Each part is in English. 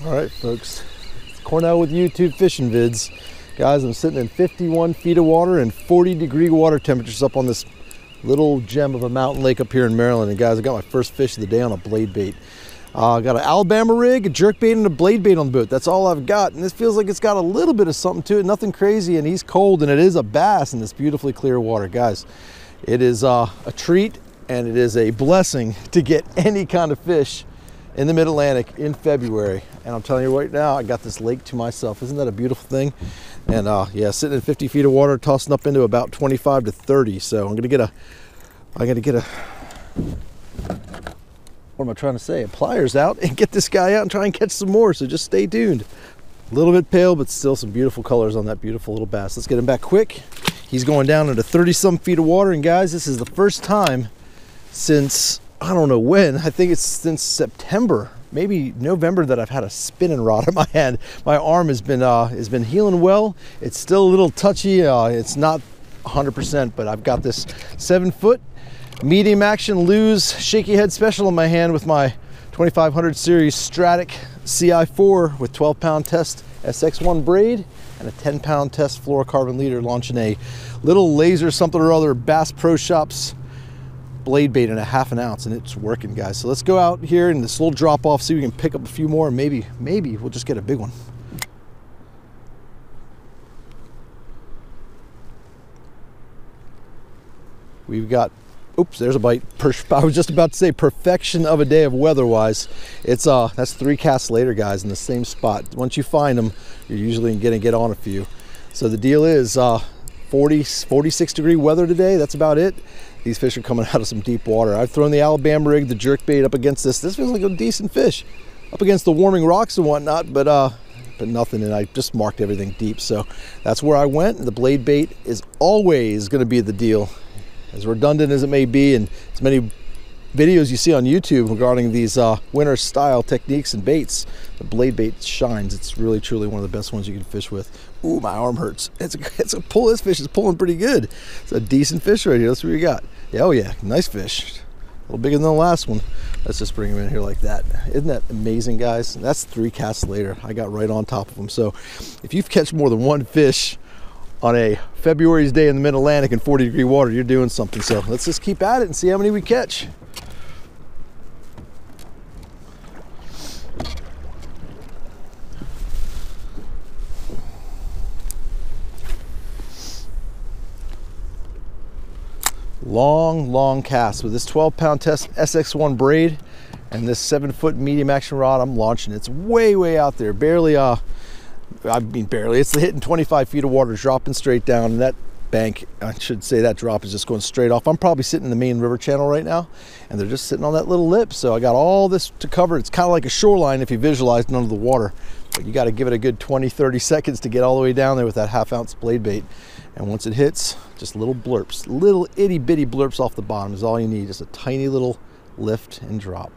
All right, folks, it's Cornell with YouTube Fishing Vids. Guys, I'm sitting in 51 feet of water and 40-degree water temperatures up on this little gem of a mountain lake up here in Maryland. And guys, I got my first fish of the day on a blade bait. I got an Alabama rig, a jerk bait, and a blade bait on the boat. That's all I've got. And this feels like it's got a little bit of something to it, nothing crazy, and he's cold, and it is a bass in this beautifully clear water. Guys, it is a treat, and it is a blessing to get any kind of fish in the mid-Atlantic in February. And I'm telling you right now, I got this lake to myself. Isn't that a beautiful thing? And yeah, sitting in 50 feet of water, tossing up into about 25 to 30. So I'm gonna get a, what am I trying to say? A pliers out and get this guy out and try and catch some more. So just stay tuned. A little bit pale, but still some beautiful colors on that beautiful little bass. Let's get him back quick. He's going down into 30-some feet of water. And guys, this is the first time since, I don't know when, I think it's since September, maybe November, that I've had a spinning rod in my hand. My arm has been healing well. It's still a little touchy. It's not 100%, but I've got this 7-foot medium action Lew's shaky head special in my hand with my 2500 series Stratic CI4 with 12-pound test SX1 braid and a 10-pound test fluorocarbon leader, launching a little laser something or other Bass Pro Shops blade bait in a ½ ounce, and it's working, guys. So let's go out here in this little drop off, see if we can pick up a few more, and maybe we'll just get a big one. We've got, oops, there's a bite. I was just about to say perfection of a day of weather-wise. It's that's 3 casts later, guys, in the same spot. Once you find them, you're usually gonna get on a few. So the deal is 46-degree weather today. That's about it. These fish are coming out of some deep water. I've thrown the Alabama rig, the jerk bait up against this. This feels like a decent fish up against the warming rocks and whatnot, but nothing, and I just marked everything deep. So that's where I went. The blade bait is always going to be the deal. As redundant as it may be, and as many videos you see on YouTube regarding these winter style techniques and baits, the blade bait shines. It's really truly one of the best ones you can fish with. Ooh, my arm hurts. It's a pull. This fish is pulling pretty good. It's a decent fish right here. Let's see what we got. Yeah, oh yeah, nice fish. A little bigger than the last one. Let's just bring him in here like that. Isn't that amazing, guys? That's 3 casts later. I got right on top of him. So if you've catch more than one fish on a February's day in the mid-Atlantic in 40-degree water, you're doing something. So let's just keep at it and see how many we catch. Long cast with this 12-pound test SX1 braid and this 7-foot medium action rod. I'm launching. It's way out there, barely barely, it's hitting 25 feet of water, dropping straight down, and that bank, I should say, that drop is just going straight off. I'm probably sitting in the main river channel right now, and they're just sitting on that little lip. So I got all this to cover. It's kind of like a shoreline if you visualize it under the water, but you got to give it a good 20-30 seconds to get all the way down there with that ½ ounce blade bait. And once it hits, just little blurps, little itty bitty blurps off the bottom is all you need. Just a tiny little lift and drop,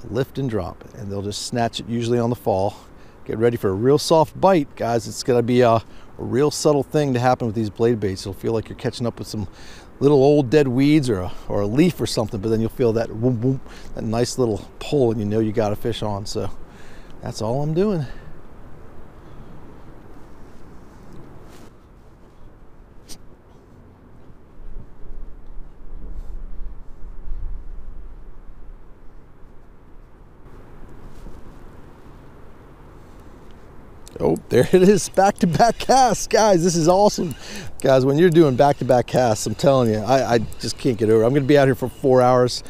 and they'll just snatch it usually on the fall. Get ready for a real soft bite, guys. It's gonna be a real subtle thing to happen with these blade baits. You'll feel like you're catching up with some little old dead weeds or a leaf or something, but then you'll feel that whoom, whoom, that nice little pull, and you know you got a fish on. So that's all I'm doing. Oh, there it is, back-to-back casts. Guys, this is awesome. Guys, when you're doing back-to-back casts, I'm telling you, I just can't get over it. I'm gonna be out here for 4 hours.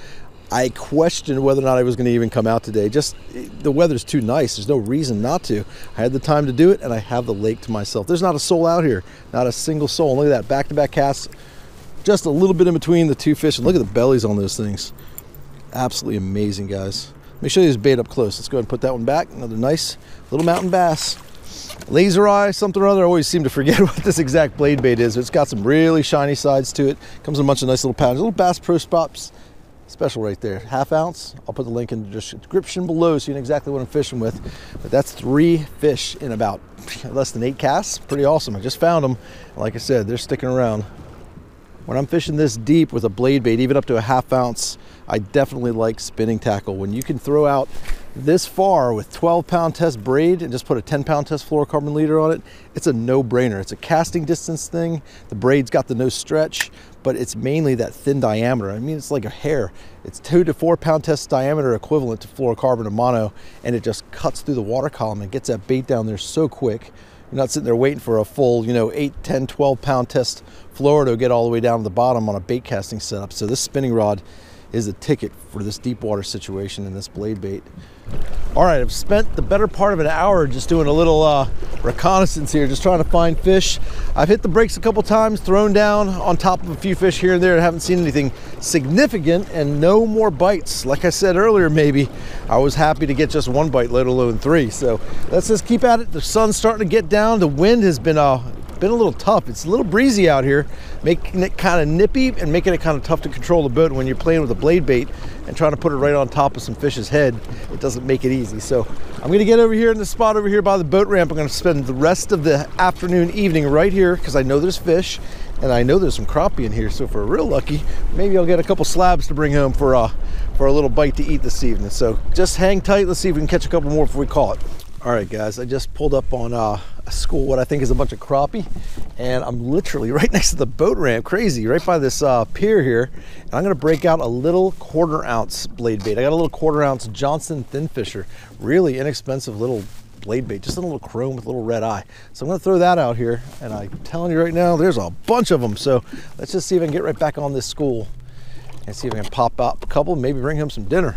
I questioned whether or not I was gonna even come out today. Just, the weather's too nice. There's no reason not to. I had the time to do it, and I have the lake to myself. There's not a soul out here, not a single soul. And look at that, back-to-back casts, just a little bit in between the two fish. And look at the bellies on those things. Absolutely amazing, guys. Let me show you this bait up close. Let's go ahead and put that one back. Another nice little mountain bass. Laser eye, something or other. I always seem to forget what this exact blade bait is. It's got some really shiny sides to it. Comes in a bunch of nice little patterns. Little Bass Pro Shops special right there. ½ ounce. I'll put the link in the description below so you know exactly what I'm fishing with. But that's 3 fish in about less than 8 casts. Pretty awesome. I just found them. Like I said, they're sticking around. When I'm fishing this deep with a blade bait, even up to a ½ ounce, I definitely like spinning tackle. When you can throw out this far with 12-pound test braid and just put a 10-pound test fluorocarbon leader on it, it's a no-brainer. It's a casting distance thing. The braid's got the no stretch, but it's mainly that thin diameter. I mean, it's like a hair. It's 2 to 4 pound test diameter equivalent to fluorocarbon and mono, and it just cuts through the water column and gets that bait down there so quick. You're not sitting there waiting for a full, 8, 10, 12-pound test fluoro to get all the way down to the bottom on a bait casting setup. So this spinning rod is a ticket for this deep water situation and this blade bait. All right, I've spent the better part of an hour just doing a little reconnaissance here, just trying to find fish. I've hit the brakes a couple times, thrown down on top of a few fish here and there, and haven't seen anything significant, and no more bites. Like I said earlier, maybe I was happy to get just 1 bite, let alone 3. So let's just keep at it. The sun's starting to get down. The wind has been a little tough. It's a little breezy out here, making it kind of nippy and making it kind of tough to control the boat. When you're playing with a blade bait and trying to put it right on top of some fish's head, it doesn't make it easy. So I'm going to get over here in the spot over here by the boat ramp. I'm going to spend the rest of the afternoon, evening right here, because I know there's fish and I know there's some crappie in here. So if we're real lucky, maybe I'll get a couple slabs to bring home for a little bite to eat this evening. So just hang tight. Let's see if we can catch a couple more before we call it. All right, guys, I just pulled up on a school, what I think is a bunch of crappie, and I'm literally right next to the boat ramp, crazy, right by this pier here. And I'm gonna break out a little 1/4 ounce blade bait. I got a little 1/4 ounce Johnson Thin Fisher, really inexpensive little blade bait, just a little chrome with a little red eye. So I'm gonna throw that out here, and I'm telling you right now, there's a bunch of them. So let's just see if I can get right back on this school and see if I can pop out a couple, maybe bring him some dinner.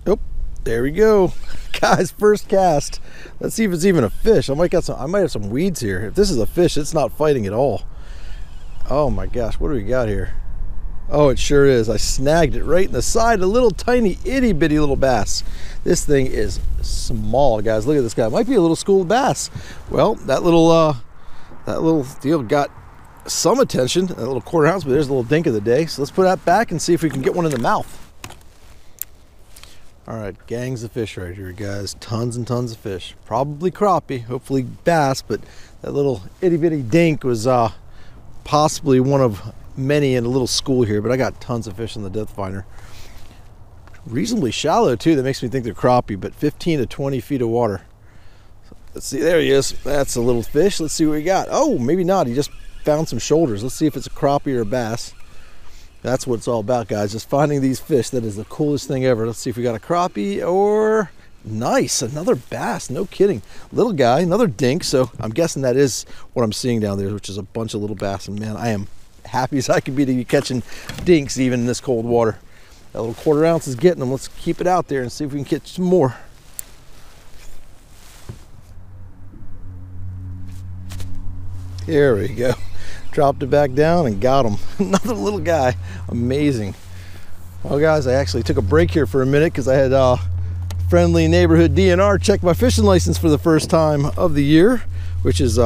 Oh, there we go. Guys, first cast. Let's see if it's even a fish. I might have some weeds here. If this is a fish, it's not fighting at all. Oh my gosh, what do we got here? Oh, it sure is. I snagged it right in the side, a little tiny itty bitty little bass. This thing is small, guys. Look at this guy. It might be a little school bass. Well, that little deal got some attention, a little 1/4 ounce, but there's a little dink of the day. So let's put that back and see if we can get one in the mouth. All right, gangs of fish right here, guys. Tons and tons of fish. Probably crappie, hopefully bass, but that little itty bitty dink was possibly one of many in a little school here, but I got tons of fish in the depth finder. Reasonably shallow too, that makes me think they're crappie, but 15 to 20 feet of water. So let's see, there he is. That's a little fish. Let's see what we got. Oh, maybe not. He just found some shoulders. Let's see if it's a crappie or a bass. That's what it's all about, guys, just finding these fish. That is the coolest thing ever. Let's see if we got a crappie or... Nice, another bass, no kidding. Little guy, another dink, so I'm guessing that is what I'm seeing down there, which is a bunch of little bass. And man, I am happy as I can be to be catching dinks even in this cold water. That little 1/4 ounce is getting them. Let's keep it out there and see if we can catch some more. Here we go. Dropped it back down and got him. Another little guy. Amazing. Well, guys, I actually took a break here for a minute because I had friendly neighborhood DNR check my fishing license for the first time of the year, which is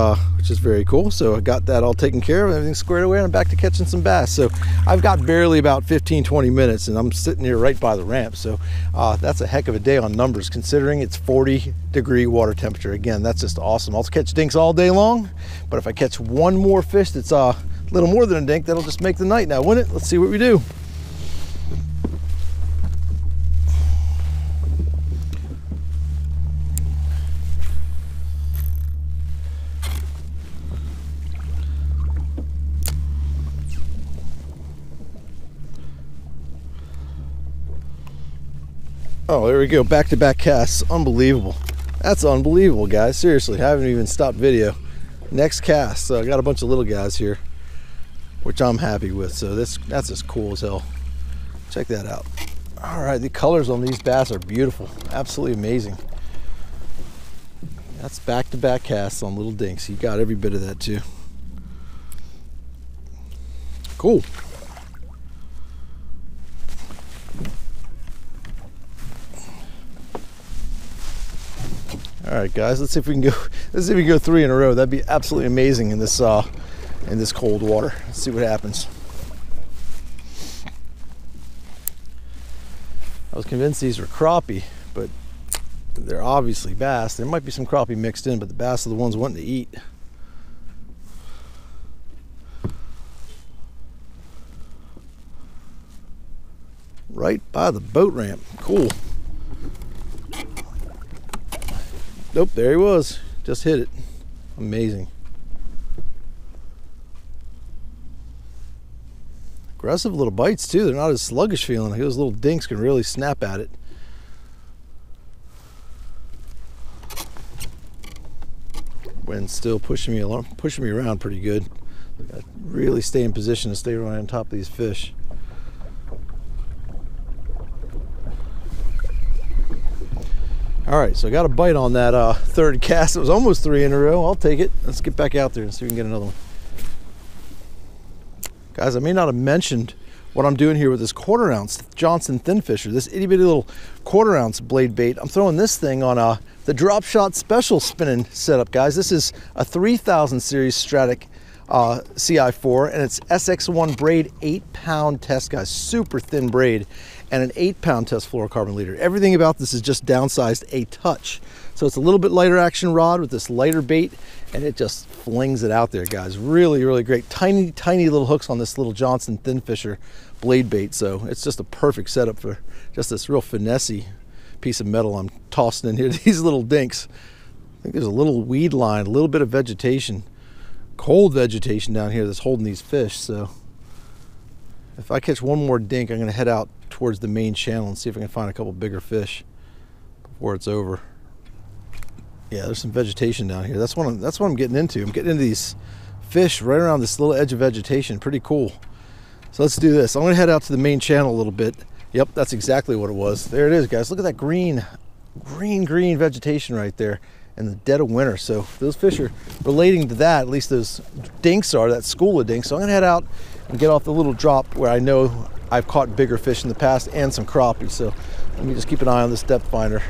very cool. So I got that all taken care of, everything squared away, and I'm back to catching some bass. So I've got barely about 15-20 minutes, and I'm sitting here right by the ramp. So that's a heck of a day on numbers, considering it's 40-degree water temperature. Again, that's just awesome. I'll catch dinks all day long, but if I catch one more fish that's a little more than a dink, that'll just make the night now, wouldn't it? Let's see what we do. Oh, there we go, back-to-back casts. Unbelievable. That's unbelievable, guys. Seriously, I haven't even stopped video. Next cast. So I got a bunch of little guys here, which I'm happy with. So that's just cool as hell. Check that out. All right, the colors on these bass are beautiful. Absolutely amazing. That's back-to-back casts on little dinks. You got every bit of that too. Cool. All right, guys, let's see if we can go 3 in a row. That'd be absolutely amazing in this cold water. Let's see what happens. I was convinced these were crappie, but they're obviously bass. There might be some crappie mixed in, but the bass are the ones wanting to eat. right by the boat ramp. Cool. Nope, there he was. Just hit it. Amazing. Aggressive little bites too. They're not as sluggish feeling. Like those little dinks can really snap at it. Wind's still pushing me around pretty good. I gotta really stay in position to stay right on top of these fish. All right, so I got a bite on that third cast. It was almost 3 in a row. I'll take it. Let's get back out there and see if we can get another one. Guys, I may not have mentioned what I'm doing here with this 1/4 ounce Johnson Thin Fisher, this itty bitty little 1/4 ounce blade bait. I'm throwing this thing on the Drop Shot Special spinning setup, guys. This is a 3000 series Stratic CI4, and it's SX1 braid, 8-pound test, guys. Super thin braid, and an 8-pound test fluorocarbon leader. Everything about this is just downsized a touch. So it's a little bit lighter action rod with this lighter bait, and it just flings it out there, guys. Really, really great. Tiny, tiny little hooks on this little Johnson Thin Fisher blade bait. So it's just a perfect setup for just this real finessey piece of metal I'm tossing in here. These little dinks. I think there's a little weed line, a little bit of vegetation, cold vegetation down here that's holding these fish. So if I catch one more dink, I'm going to head out towards the main channel and see if I can find a couple bigger fish before it's over. Yeah, there's some vegetation down here. That's what I'm getting into. I'm getting into these fish right around this little edge of vegetation. Pretty cool. So let's do this. I'm going to head out to the main channel a little bit. Yep, that's exactly what it was. There it is, guys. Look at that green vegetation right there in the dead of winter. So those fish are relating to that. At least those dinks are, that school of dinks. So I'm going to head out and get off the little drop where I know I've caught bigger fish in the past and some crappie. So let me just keep an eye on this depth finder,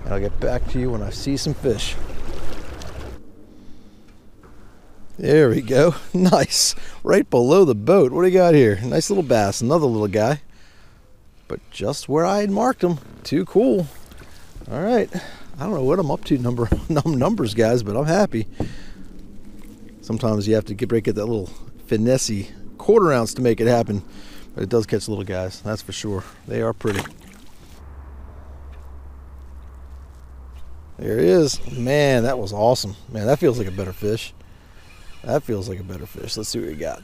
and I'll get back to you when I see some fish. There we go. Nice. Right below the boat. What do you got here? Nice little bass. Another little guy. But just where I had marked them. Too cool. All right. I don't know what I'm up to numbers, guys, but I'm happy. Sometimes you have to get that little finessey 1/4 ounce to make it happen. But it does catch little guys. That's for sure. They are pretty. There he is. Man, that was awesome. Man, that feels like a better fish. That feels like a better fish. Let's see what we got.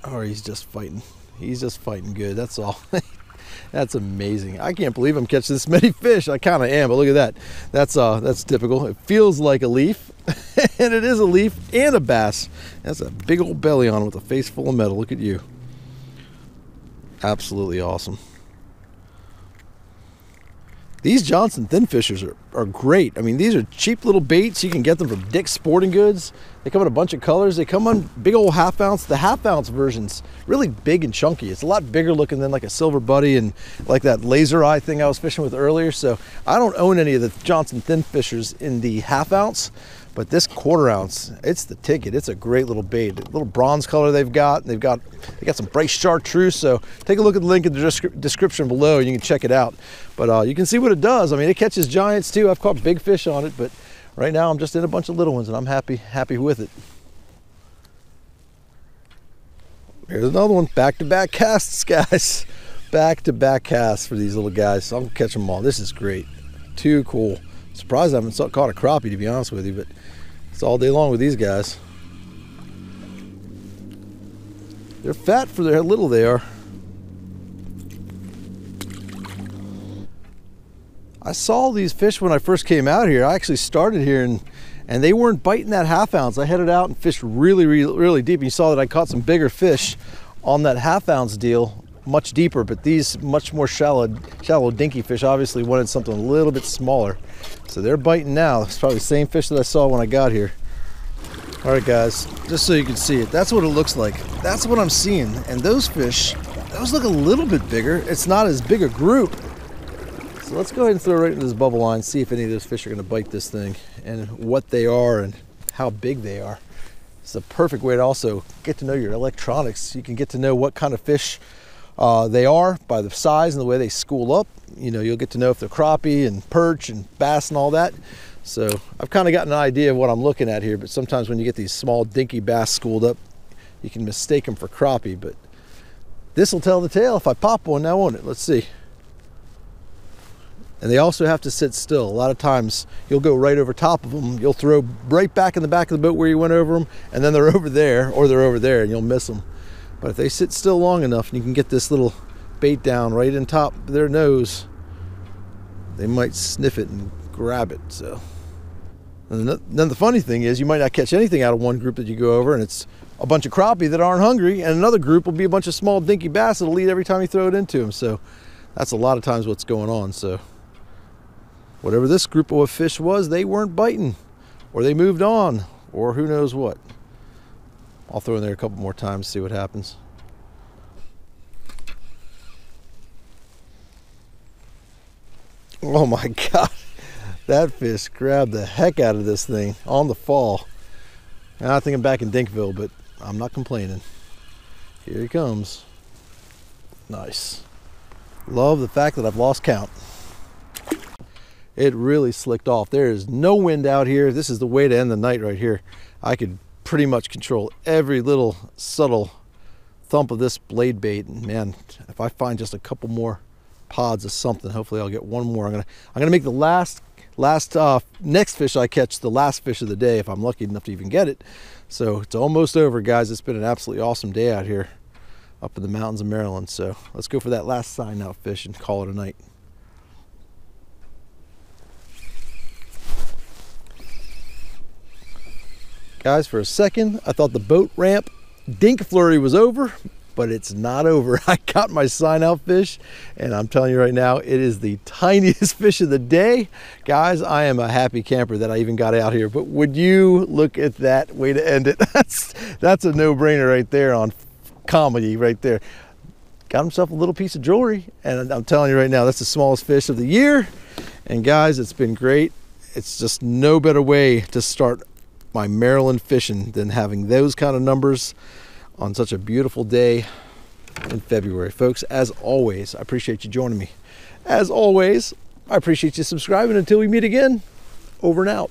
Oh, he's just fighting. He's just fighting good. That's all. That's amazing. I can't believe I'm catching this many fish. I kind of am, but look at that. That's typical. It feels like a leaf, and it is a leaf and a bass. That's a big old belly on it with a face full of metal. Look at you. Absolutely awesome. These Johnson Thin Fishers are great. I mean, these are cheap little baits. You can get them from Dick's Sporting Goods. They come in a bunch of colors. They come on big old 1/2 ounce. The 1/2 ounce version's really big and chunky. It's a lot bigger looking than like a Silver Buddy and like that laser eye thing I was fishing with earlier. So I don't own any of the Johnson Thin Fishers in the 1/2 ounce, but this 1/4 ounce, it's the ticket. It's a great little bait. A little bronze color they've got. They got some bright chartreuse. So take a look at the link in the description below and you can check it out. But you can see what it does. I mean, it catches giants too. I've caught big fish on it, but right now I'm just in a bunch of little ones and I'm happy with it. Here's another one. Back-to-back casts, guys. Back-to-back casts for these little guys. So I'm gonna catch them all. This is great. Too cool. Surprised I haven't caught a crappie, to be honest with you, but it's all day long with these guys. They're fat for their little they are. I saw these fish when I first came out here. I actually started here and they weren't biting that 1/2 ounce. I headed out and fished really deep. And you saw that I caught some bigger fish on that 1/2 ounce deal, much deeper, but these much more shallow dinky fish obviously wanted something a little bit smaller. So they're biting now. It's probably the same fish that I saw when I got here. All right, guys, just so you can see it, that's what it looks like. That's what I'm seeing. And those fish, those look a little bit bigger. It's not as big a group. So let's go ahead and throw right into this bubble line, see if any of those fish are going to bite this thing and what they are and how big they are. It's a perfect way to also get to know your electronics. You can get to know what kind of fish they are by the size and the way they school up. You know, you'll get to know if they're crappie and perch and bass and all that. So I've kind of gotten an idea of what I'm looking at here, but sometimes when you get these small dinky bass schooled up, you can mistake them for crappie, but This will tell the tale if I pop one now, won't it? Let's see. And they also have to sit still. A lot of times you'll go right over top of them. You'll throw right back in the back of the boat where you went over them, and then they're over there, or they're over there, and you'll miss them. But if they sit still long enough and you can get this little bait down right in top of their nose, they might sniff it and grab it. So, and then the funny thing is, you might not catch anything out of one group that you go over, and it's a bunch of crappie that aren't hungry, and another group will be a bunch of small dinky bass that'll eat every time you throw it into them. So that's a lot of times what's going on. So whatever this group of fish was, they weren't biting, or they moved on, or who knows what. I'll throw in there a couple more times, see what happens. Oh my God, that fish grabbed the heck out of this thing on the fall. And I think I'm back in Dinkville, but I'm not complaining. Here he comes. Nice. Love the fact that I've lost count. It really slicked off. There is no wind out here. This is the way to end the night right here. I could pretty much control every little subtle thump of this blade bait. And man, if I find just a couple more pods of something, hopefully I'll get one more. I'm gonna make the next fish I catch the last fish of the day, if I'm lucky enough to even get it. So it's almost over, guys. It's been an absolutely awesome day out here up in the mountains of Maryland. So let's go for that last sign out fish and call it a night. Guys, for a second, I thought the boat ramp dink flurry was over, but it's not over. I got my sign out fish, and I'm telling you right now, it is the tiniest fish of the day. Guys, I am a happy camper that I even got out here, but would you look at that way to end it? That's a no-brainer right there on comedy right there. Got himself a little piece of jewelry, and I'm telling you right now, that's the smallest fish of the year. And guys, it's been great. It's just no better way to start my Maryland fishing than having those kind of numbers on such a beautiful day in February. Folks, as always, I appreciate you joining me. As always, I appreciate you subscribing. Until we meet again, over and out.